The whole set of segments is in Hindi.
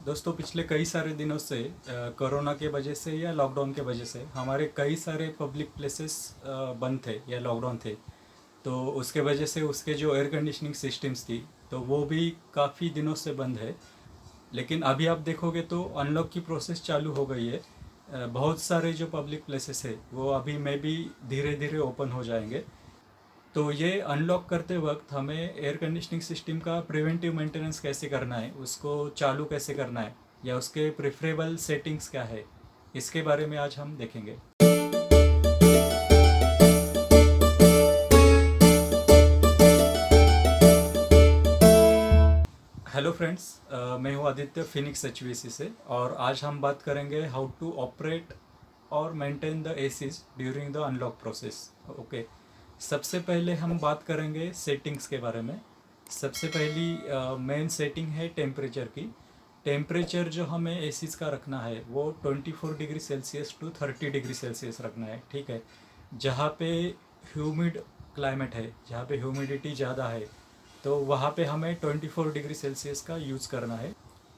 दोस्तों पिछले कई सारे दिनों से कोरोना के वजह से या लॉकडाउन के वजह से हमारे कई सारे पब्लिक प्लेसेस बंद थे या लॉकडाउन थे। तो उसके वजह से उसके जो एयर कंडीशनिंग सिस्टम्स थी तो वो भी काफ़ी दिनों से बंद है। लेकिन अभी आप देखोगे तो अनलॉक की प्रोसेस चालू हो गई है। बहुत सारे जो पब्लिक प्लेसेस है वो अभी में भी धीरे धीरे ओपन हो जाएंगे। तो ये अनलॉक करते वक्त हमें एयर कंडीशनिंग सिस्टम का प्रिवेंटिव मेंटेनेंस कैसे करना है, उसको चालू कैसे करना है या उसके प्रेफरेबल सेटिंग्स क्या है, इसके बारे में आज हम देखेंगे। हेलो फ्रेंड्स, मैं हूँ आदित्य फिनिक्स एचवीसी से और आज हम बात करेंगे हाउ टू ऑपरेट और maintain the ACs during the unlock process. Okay, सबसे पहले हम बात करेंगे सेटिंग्स के बारे में। सबसे पहली मेन सेटिंग है टेम्परेचर की। टेम्परेचर जो हमें एसीज का रखना है वो 24 degree Celsius to 30 degree Celsius रखना है, ठीक है। जहाँ पे ह्यूमिड क्लाइमेट है, जहाँ पे ह्यूमिडिटी ज़्यादा है, तो वहाँ पे हमें 24 डिग्री सेल्सियस का यूज़ करना है।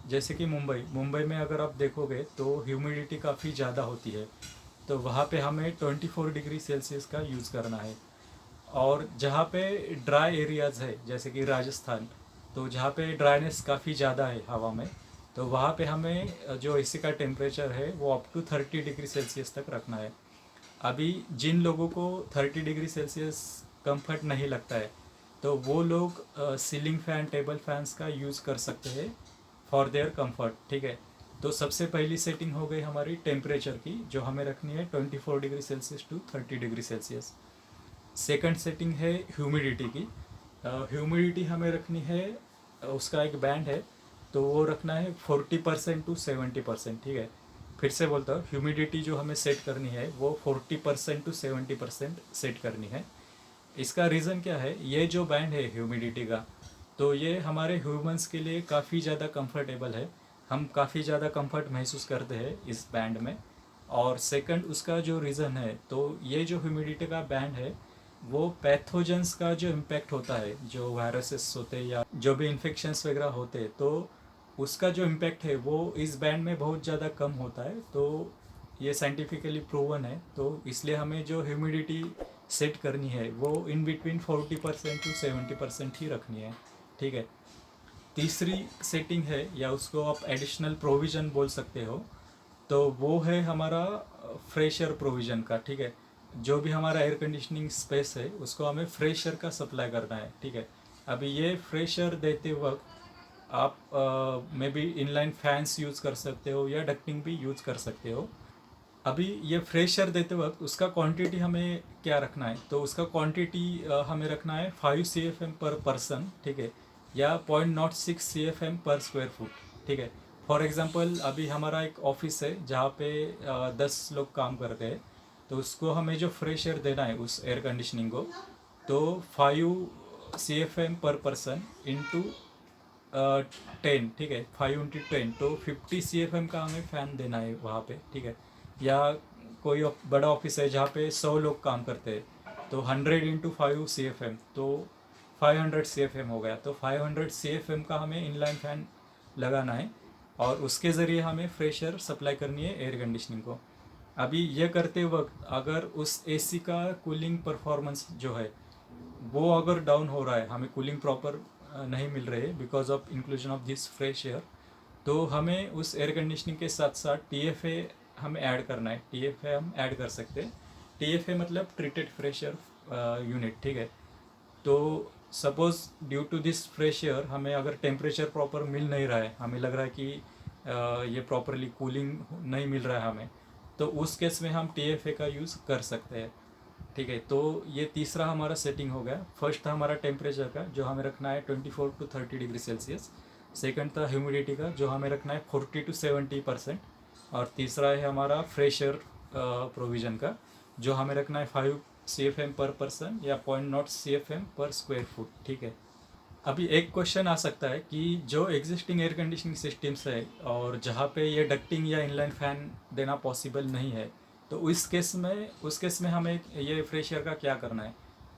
जैसे कि मुंबई में अगर आप देखोगे तो ह्यूमिडिटी काफ़ी ज़्यादा होती है, तो वहाँ पे हमें 24 डिग्री सेल्सियस का यूज़ करना है। और जहाँ पे ड्राई एरियाज़ है जैसे कि राजस्थान, तो जहाँ पे ड्राइनेस काफ़ी ज़्यादा है हवा में, तो वहाँ पे हमें जो एसी का टेम्परेचर है वो अप टू 30 डिग्री सेल्सियस तक रखना है। अभी जिन लोगों को 30 डिग्री सेल्सियस कंफर्ट नहीं लगता है तो वो लोग सीलिंग फ़ैन, टेबल फैंस का यूज़ कर सकते हैं फॉर देयर कंफर्ट, ठीक है। तो सबसे पहली सेटिंग हो गई हमारी टेम्परेचर की, जो हमें रखनी है 24 degree Celsius to 30 degree Celsius. Second setting है ह्यूमिडिटी की। ह्यूमिडिटी हमें रखनी है, उसका एक बैंड है, तो वो रखना है 40% टू 70%, ठीक है। फिर से बोलता हूँ, ह्यूमिडिटी जो हमें सेट करनी है वो 40% टू 70% सेट करनी है। इसका रीज़न क्या है, ये जो बैंड है ह्यूमिडिटी का, तो ये हमारे ह्यूमंस के लिए काफ़ी ज़्यादा कंफर्टेबल है। हम काफ़ी ज़्यादा कंफर्ट महसूस करते हैं इस बैंड में। और सेकंड उसका जो रीज़न है, तो ये जो ह्यूमिडिटी का बैंड है वो पैथोजेंस का जो इम्पैक्ट होता है, जो वायरसेस होते हैं या जो भी इन्फेक्शंस वगैरह होते हैं, तो उसका जो इम्पैक्ट है वो इस बैंड में बहुत ज़्यादा कम होता है। तो ये साइंटिफिकली प्रूवन है, तो इसलिए हमें जो ह्यूमिडिटी सेट करनी है वो इन बिटवीन 40% टू 70% ही रखनी है, ठीक है। तीसरी सेटिंग है या उसको आप एडिशनल प्रोविज़न बोल सकते हो, तो वो है हमारा फ्रेश एयर प्रोविज़न का, ठीक है। जो भी हमारा एयर कंडीशनिंग स्पेस है उसको हमें फ्रेश एयर का सप्लाई करना है, ठीक है। अभी ये फ्रेश एयर देते वक्त आप may be inline fans use कर सकते हो या डक्टिंग भी यूज़ कर सकते हो। अभी ये फ्रेश एयर देते वक्त उसका क्वांटिटी हमें क्या रखना है, तो उसका क्वांटिटी हमें रखना है 5 CFM पर पर्सन, ठीक है, या 0.06 CFM पर स्क्वायर फुट, ठीक है। फॉर एग्जांपल अभी हमारा एक ऑफिस है जहाँ पे 10 लोग काम करते हैं, तो उसको हमें जो फ्रेश एयर देना है उस एयर कंडीशनिंग को, तो 5 CFM पर पर्सन इंटू 10, ठीक है, 5 इंटू 10, तो 50 CFM का हमें फ़ैन देना है वहाँ पे, ठीक है। या कोई बड़ा ऑफिस है जहाँ पे 100 लोग काम करते हैं, तो 100 इंटू 5 CFM, तो 500 CFM हो गया। तो 500 CFM का हमें इनलाइन फ़ैन लगाना है और उसके ज़रिए हमें फ्रेश एयर सप्लाई करनी है एयर कंडीशनिंग को। अभी ये करते वक्त अगर उस एसी का कूलिंग परफॉर्मेंस जो है वो अगर डाउन हो रहा है, हमें कूलिंग प्रॉपर नहीं मिल रही है because of inclusion of this fresh air, तो हमें उस एयर कंडीशनिंग के साथ साथ TFA हमें ऐड करना है। TFA हम ऐड कर सकते हैं। TFA मतलब ट्रीटेड फ्रेश एयर यूनिट, ठीक है। तो suppose due to this fresh air हमें अगर टेम्परेचर प्रॉपर मिल नहीं रहा है, हमें लग रहा है कि ये प्रॉपरली कूलिंग नहीं मिल रहा है हमें, तो उस केस में हम TFA का यूज़ कर सकते हैं, ठीक है। तो ये तीसरा हमारा सेटिंग हो गया। फर्स्ट था हमारा टेम्परेचर का, जो हमें रखना है 24 टू 30 डिग्री सेल्सियस। सेकंड था ह्यूमिडिटी का, जो हमें रखना है 40 टू 70%। और तीसरा है हमारा फ्रेश एयर प्रोविज़न का, जो हमें रखना है 5 CFM पर पर्सन या 0.0 CFM पर स्क्वायर फुट, ठीक है। अभी एक क्वेश्चन आ सकता है कि जो एग्जिस्टिंग एयर कंडीशनिंग सिस्टम्स है और जहाँ पे ये डक्टिंग या इनलाइन फ़ैन देना पॉसिबल नहीं है, तो उस केस में हमें ये फ्रेश एयर का क्या करना है।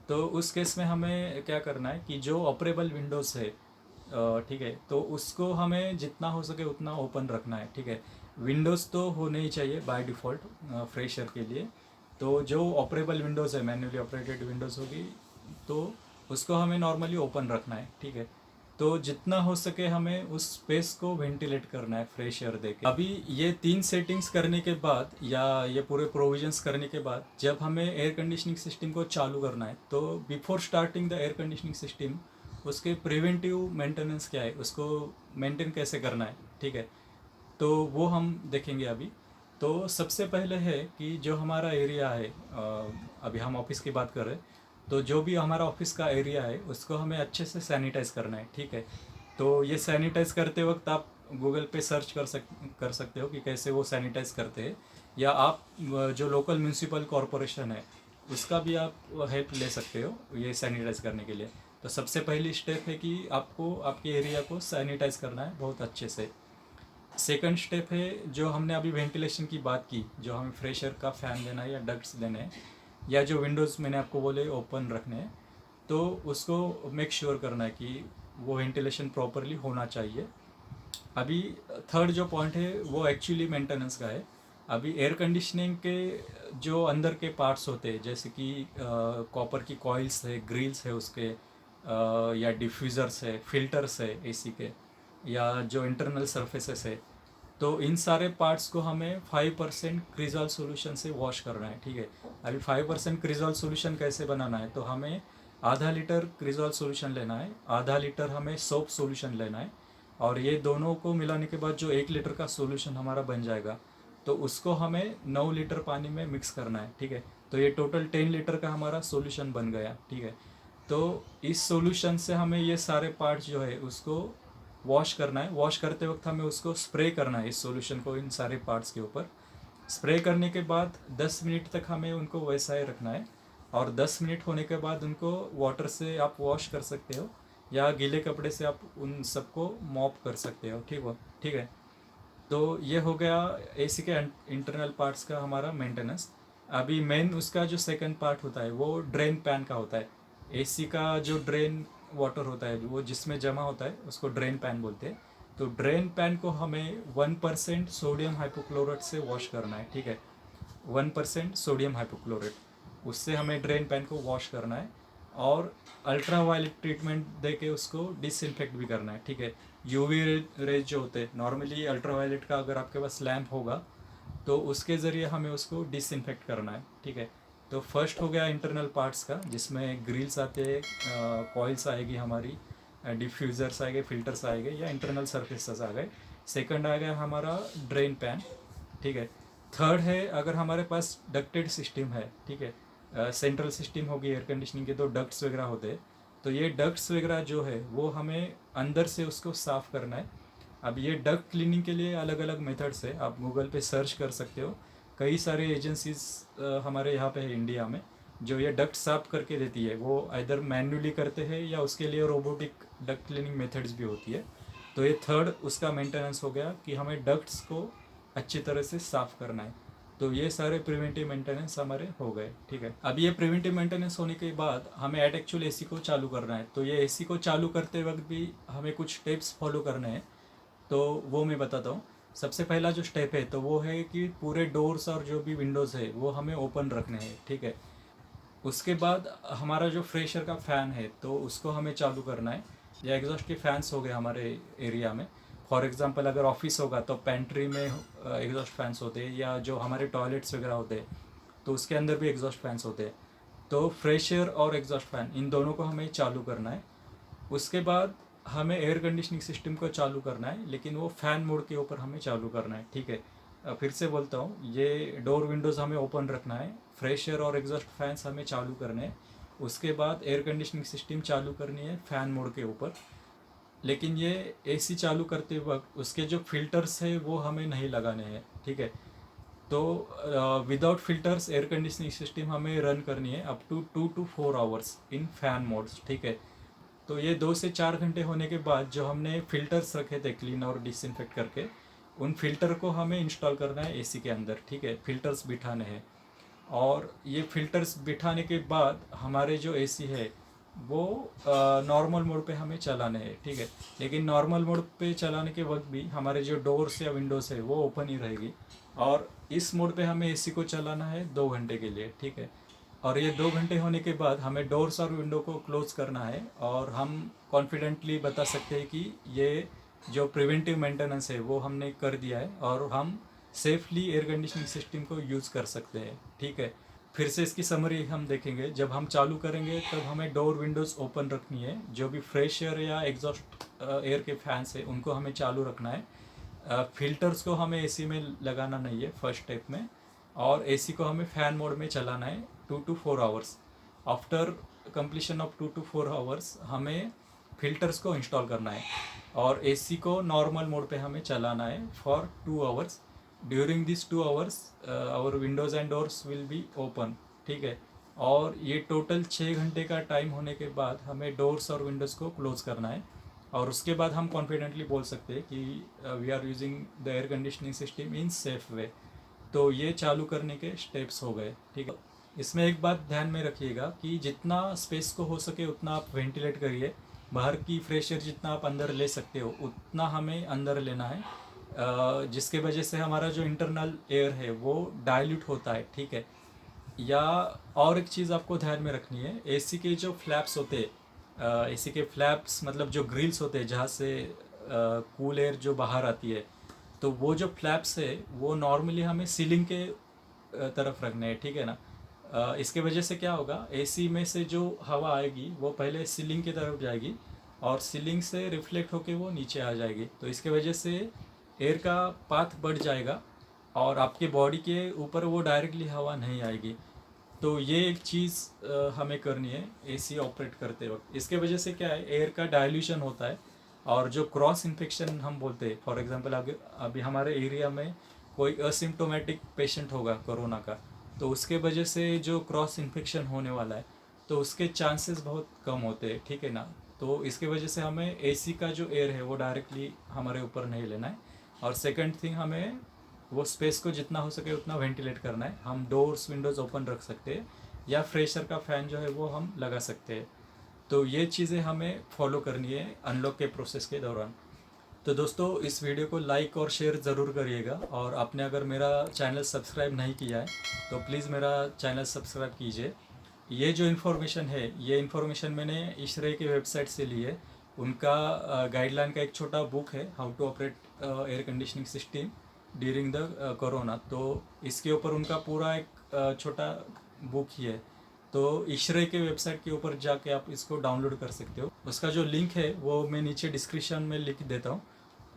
तो उस केस में हमें क्या करना है कि जो ऑपरेबल विंडोज़ है ठीक है, तो उसको हमें जितना हो सके उतना ओपन रखना है, ठीक है। विंडोज़ तो होने ही चाहिए बाय डिफ़ॉल्ट फ्रेशर के लिए। तो जो ऑपरेबल विंडोज़ है, मैन्युअली ऑपरेटेड विंडोज़ होगी, तो उसको हमें नॉर्मली ओपन रखना है, ठीक है। तो जितना हो सके हमें उस स्पेस को वेंटिलेट करना है फ्रेश एयर देके। अभी ये 3 सेटिंग्स करने के बाद या ये पूरे प्रोविजंस करने के बाद जब हमें एयर कंडीशनिंग सिस्टम को चालू करना है, तो before starting the air conditioning system उसके प्रिवेंटिव मेंटेनेंस क्या है, उसको मेंटेन कैसे करना है, ठीक है। तो वो हम देखेंगे अभी। तो सबसे पहले है कि जो हमारा एरिया है, अभी हम ऑफिस की बात कर रहे हैं, तो जो भी हमारा ऑफिस का एरिया है उसको हमें अच्छे से सैनिटाइज करना है, ठीक है। तो ये सैनिटाइज करते वक्त आप गूगल पे सर्च कर सकते हो कि कैसे वो सैनिटाइज करते हैं, या आप जो लोकल म्यूनिसिपल कॉरपोरेशन है उसका भी आप हेल्प ले सकते हो ये सैनिटाइज करने के लिए। तो सबसे पहली स्टेप है कि आपको आपके एरिया को सैनिटाइज करना है बहुत अच्छे से। सेकंड स्टेप है, जो हमने अभी वेंटिलेशन की बात की, जो हमें फ्रेश एयर का फ़ैन देना है या डक्ट्स देने हैं, या जो विंडोज़ मैंने आपको बोले ओपन रखने हैं, तो उसको मेक श्योर करना है कि वो वेंटिलेशन प्रॉपरली होना चाहिए। अभी थर्ड जो पॉइंट है वो एक्चुअली मेंटेनेंस का है। अभी एयर कंडीशनिंग के जो अंदर के पार्ट्स होते हैं, जैसे कि कॉपर की कॉइल्स है, ग्रिल्स है उसके, या डिफ्यूज़र्स है, फिल्टर्स है एसी के, या जो इंटरनल सर्फेसेस है, तो इन सारे पार्ट्स को हमें 5% क्रिजॉल सॉल्यूशन से वॉश करना है, ठीक है। अभी 5% क्रिजॉल सॉल्यूशन कैसे बनाना है, तो हमें आधा लीटर क्रिजॉल सॉल्यूशन लेना है, आधा लीटर हमें सोप सॉल्यूशन लेना है, और ये दोनों को मिलाने के बाद जो 1 लीटर का सॉल्यूशन हमारा बन जाएगा, तो उसको हमें 9 लीटर पानी में मिक्स करना है, ठीक है। तो ये टोटल 10 लीटर का हमारा सॉल्यूशन बन गया, ठीक है। तो इस सॉल्यूशन से हमें ये सारे पार्ट्स जो है उसको वॉश करना है। वॉश करते वक्त हमें उसको स्प्रे करना है, इस सॉल्यूशन को इन सारे पार्ट्स के ऊपर। स्प्रे करने के बाद 10 मिनट तक हमें उनको वैसा ही रखना है, और 10 मिनट होने के बाद उनको वाटर से आप वॉश कर सकते हो, या गीले कपड़े से आप उन सबको मॉप कर सकते हो, ठीक है। तो ये हो गया एसी के इंटरनल पार्ट्स का हमारा मेंटेनेंस। अभी मेन उसका जो सेकंड पार्ट होता है वो ड्रेन पैन का होता है। एसी का जो ड्रेन वाटर होता है वो जिसमें जमा होता है उसको ड्रेन पैन बोलते हैं। तो ड्रेन पैन को हमें 1% सोडियम हाइपोक्लोराइट से वॉश करना है, ठीक है। 1% सोडियम हाइपोक्लोराइट, उससे हमें ड्रेन पैन को वॉश करना है, और अल्ट्रा वायलेट ट्रीटमेंट दे के उसको डिसइंफेक्ट भी करना है, ठीक है। यूवी रेज जो होते हैं नॉर्मली, अल्ट्रा वायलेट का अगर आपके पास लैम्प होगा तो उसके ज़रिए हमें उसको डिसइंफेक्ट करना है, ठीक है। तो फर्स्ट हो गया इंटरनल पार्ट्स का, जिसमें ग्रिल्स आते हैं, कॉइल्स आएगी हमारी, डिफ्यूज़र्स आएंगे, फिल्टर्स आएंगे, या इंटरनल सर्फेसेस आ गए। सेकंड आ गया हमारा ड्रेन पैन, ठीक है। थर्ड है, अगर हमारे पास डक्टेड सिस्टम है, ठीक है, सेंट्रल सिस्टम होगी एयर कंडीशनिंग के, तो डक्ट्स वगैरह होते हैं, तो ये डक्ट्स वगैरह जो है वो हमें अंदर से उसको साफ़ करना है। अब ये डक्ट क्लीनिंग के लिए अलग अलग मेथड्स है, आप गूगल पे सर्च कर सकते हो। कई सारे एजेंसीज हमारे यहाँ पे है इंडिया में, जो ये डक्ट साफ करके देती है। वो इधर मैन्युअली करते हैं या उसके लिए रोबोटिक डक्ट क्लीनिंग मेथड्स भी होती है। तो ये थर्ड उसका मेंटेनेंस हो गया कि हमें डक्ट्स को अच्छी तरह से साफ़ करना है। तो ये सारे प्रिवेंटिव मेंटेनेंस हमारे हो गए, ठीक है। अब ये प्रिवेंटिव मेंटेनेंस होने के बाद हमें एट एक्चुअल एसी को चालू करना है। तो ये एसी को चालू करते वक्त भी हमें कुछ स्टेप्स फॉलो करने हैं, तो वो मैं बताता हूँ। सबसे पहला जो स्टेप है तो वो है कि पूरे डोर्स और जो भी विंडोज़ है वो हमें ओपन रखने हैं, ठीक है। उसके बाद हमारा जो फ्रेशर का फ़ैन है तो उसको हमें चालू करना है, या एग्जॉस्ट के फैंस हो गए हमारे एरिया में। फॉर एग्जांपल अगर ऑफिस होगा तो पेंट्री में एग्जॉस्ट फैंस होते हैं, या जो हमारे टॉयलेट्स वगैरह होते हैं तो उसके अंदर भी एग्जॉस्ट फैंस होते हैं। तो फ्रेश एयर और एग्जॉस्ट फैन इन दोनों को हमें चालू करना है। उसके बाद हमें एयर कंडीशनिंग सिस्टम को चालू करना है, लेकिन वो फ़ैन मोड के ऊपर हमें चालू करना है, ठीक है। फिर से बोलता हूँ, ये डोर विंडोज़ हमें ओपन रखना है, फ्रेश एयर और एग्जॉस्ट फैंस हमें चालू करने हैं। उसके बाद एयर कंडीशनिंग सिस्टम चालू करनी है फ़ैन मोड के ऊपर। लेकिन ये एसी चालू करते वक्त उसके जो फिल्टर्स है वो हमें नहीं लगाने हैं, ठीक है। तो without filters air conditioning system हमें रन करनी है up to 2 to 4 hours in fan modes, ठीक है। तो ये 2 से 4 घंटे होने के बाद जो हमने फ़िल्टर्स रखे थे क्लीन और डिसइंफेक्ट करके, उन फिल्टर को हमें इंस्टॉल करना है एसी के अंदर, ठीक है। फ़िल्टर्स बिठाने हैं, और ये फ़िल्टर्स बिठाने के बाद हमारे जो एसी है वो नॉर्मल मोड पे हमें चलाने हैं, ठीक है। लेकिन नॉर्मल मोड पे चलाने के वक्त भी हमारे जो डोर्स या विंडोज़ है वो ओपन ही रहेगी। और इस मोड पे हमें एसी को चलाना है 2 घंटे के लिए, ठीक है। और ये 2 घंटे होने के बाद हमें डोर्स और विंडो को क्लोज करना है, और हम कॉन्फिडेंटली बता सकते हैं कि ये जो प्रिवेंटिव मेंटेनेंस है वो हमने कर दिया है, और हम सेफली एयर कंडीशनिंग सिस्टम को यूज़ कर सकते हैं, ठीक है। फिर से इसकी समरी हम देखेंगे। जब हम चालू करेंगे तब हमें डोर विंडोज़ ओपन रखनी है, जो भी फ्रेश एयर या एग्जॉस्ट एयर के फैंस है उनको हमें चालू रखना है। फिल्टर्स को हमें एसी में लगाना नहीं है फर्स्ट स्टेप में, और एसी को हमें फ़ैन मोड में चलाना है 2 to 4 hours. After completion of 2 to 4 hours हमें फिल्टर्स को इंस्टॉल करना है, और एसी को नॉर्मल मोड पे हमें चलाना है for 2 hours. During this 2 hours our windows and doors will be open, ठीक है। और ये टोटल 6 घंटे का टाइम होने के बाद हमें डोर्स और विंडोज़ को क्लोज़ करना है, और उसके बाद हम कॉन्फिडेंटली बोल सकते हैं कि we are using the air conditioning system in safe way. तो ये चालू करने के स्टेप्स हो गए, ठीक है। इसमें एक बात ध्यान में रखिएगा कि जितना स्पेस को हो सके उतना आप वेंटिलेट करिए। बाहर की फ्रेश एयर जितना आप अंदर ले सकते हो उतना हमें अंदर लेना है, जिसके वजह से हमारा जो इंटरनल एयर है वो डाइल्यूट होता है, ठीक है। या और एक चीज़ आपको ध्यान में रखनी है, एसी के जो फ्लैप्स होते हैं, एसी के फ्लैप्स मतलब जो ग्रिल्स होते हैं जहाँ से कूल एयर जो बाहर आती है, तो वो जो फ्लैप्स है वो नॉर्मली हमें सीलिंग के तरफ रखने हैं, ठीक है ना। इसके वजह से क्या होगा, एसी में से जो हवा आएगी वो पहले सीलिंग की तरफ जाएगी, और सीलिंग से रिफ्लेक्ट होके वो नीचे आ जाएगी। तो इसके वजह से एयर का पाथ बढ़ जाएगा, और आपके बॉडी के ऊपर वो डायरेक्टली हवा नहीं आएगी। तो ये एक चीज़ हमें करनी है एसी ऑपरेट करते वक्त। इसके वजह से क्या है, एयर का डाइल्यूशन होता है, और जो क्रॉस इन्फेक्शन हम बोलते हैं, फॉर एग्जांपल अभी हमारे एरिया में कोई असिम्टोमेटिक पेशेंट होगा कोरोना का, तो उसके वजह से जो क्रॉस इन्फेक्शन होने वाला है तो उसके चांसेस बहुत कम होते हैं, ठीक है ना। तो इसके वजह से हमें एसी का जो एयर है वो डायरेक्टली हमारे ऊपर नहीं लेना है। और सेकंड थिंग, हमें वो स्पेस को जितना हो सके उतना वेंटिलेट करना है। हम डोर्स विंडोज़ ओपन रख सकते हैं, या फ्रेशर का फ़ैन जो है वो हम लगा सकते हैं। तो ये चीज़ें हमें फॉलो करनी है अनलॉक के प्रोसेस के दौरान। तो दोस्तों, इस वीडियो को लाइक और शेयर ज़रूर करिएगा, और आपने अगर मेरा चैनल सब्सक्राइब नहीं किया है तो प्लीज़ मेरा चैनल सब्सक्राइब कीजिए। ये जो इन्फॉर्मेशन है, ये इन्फॉर्मेशन मैंने ISRAE की वेबसाइट से ली है। उनका गाइडलाइन का एक छोटा बुक है, how to operate air conditioning system during the corona. तो इसके ऊपर उनका पूरा एक छोटा बुक ही है। तो ISRAE के वेबसाइट के ऊपर जाके आप इसको डाउनलोड कर सकते हो। उसका जो लिंक है वो मैं नीचे डिस्क्रिप्शन में लिख देता हूँ,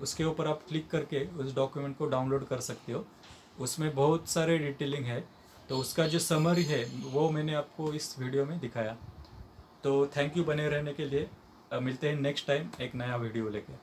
उसके ऊपर आप क्लिक करके उस डॉक्यूमेंट को डाउनलोड कर सकते हो। उसमें बहुत सारे डिटेलिंग है, तो उसका जो समरी है वो मैंने आपको इस वीडियो में दिखाया। तो थैंक यू बने रहने के लिए। मिलते हैं नेक्स्ट टाइम एक नया वीडियो लेके।